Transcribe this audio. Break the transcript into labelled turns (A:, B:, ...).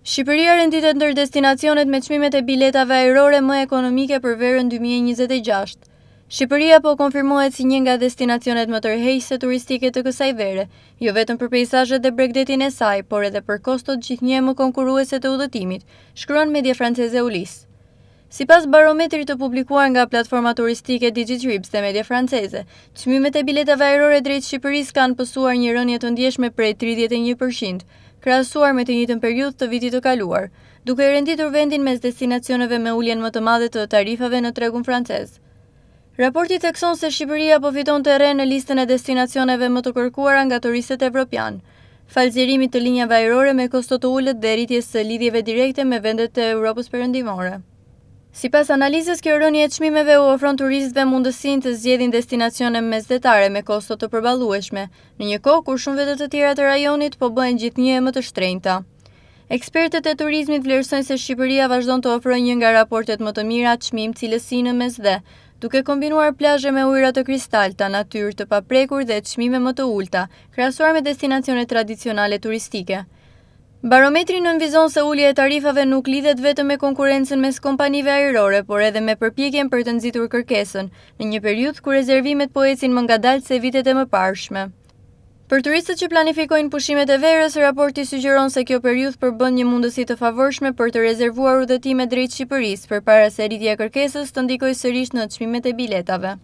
A: Shqipëria renditet ndër destinacionet me çmimet e biletave ajrore më ekonomike për verën 2026. Shqipëria po konfirmohet si një nga destinacionet më tërheqëse turistike të kësaj vere, jo vetëm për peizazhet dhe bregdetin e saj, por edhe për kostot gjithnjë më konkurruese të udhëtimit, shkruan media franceze Ulis. Sipas barometrit të publikuar nga platforma turistike Digitrips dhe media franceze, çmimet e biletave ajrore drejt Shqipërisë kanë pësuar një rënje të ndjeshme prej 31%, krahasuar me të njëjtën periudhë të vitit të kaluar, duke i renditur vendin mes destinacioneve me uljen më të madhe të tarifave në tregun francez. Raporti thekson se Shqipëria po fiton terren në listën e destinacioneve më të kërkuara nga turistët evropian, fal zgjerimit të linjave ajrore me kosto të ulët dhe rritjes së lidhjeve direkte me vendet e Europës Perëndimore. Sipas analizës, kjo rënje e çmimeve u ofron turistëve mundësinë të zgjedhin destinacione mesdhetare me kosto të përballueshme, në një kohë kur shumë vende të tjera të rajonit po bëhen gjithnjë më të shtrenjta. Ekspertët e turizmit vlerësojnë se Shqipëria vazhdon të ofrojë një nga raportet më të mira çmim-cilësi në mesdhe, duke kombinuar plazhe me ujëra të kristalta, natyrë të paprekur dhe çmime më të ulta, krahasuar me destinacione tradicionale turistike. Barometri nënvizon se ulja e tarifave nuk lidhet vetëm me konkurrencën mes kompanive ajrore, por edhe me përpjekjen për të nxitur kërkesën, në një periudhë kur rezervimet po ecin më ngadalë se vitet e mëparshme. Për turistët që planifikojnë pushimet e verës, raporti sugjeron se kjo periudhë përbën një mundësi të favorshme për të rezervuar udhëtime drejt Shqipërisë, përpara se rritja e kërkesës të ndikojë sërish në çmimet e biletave.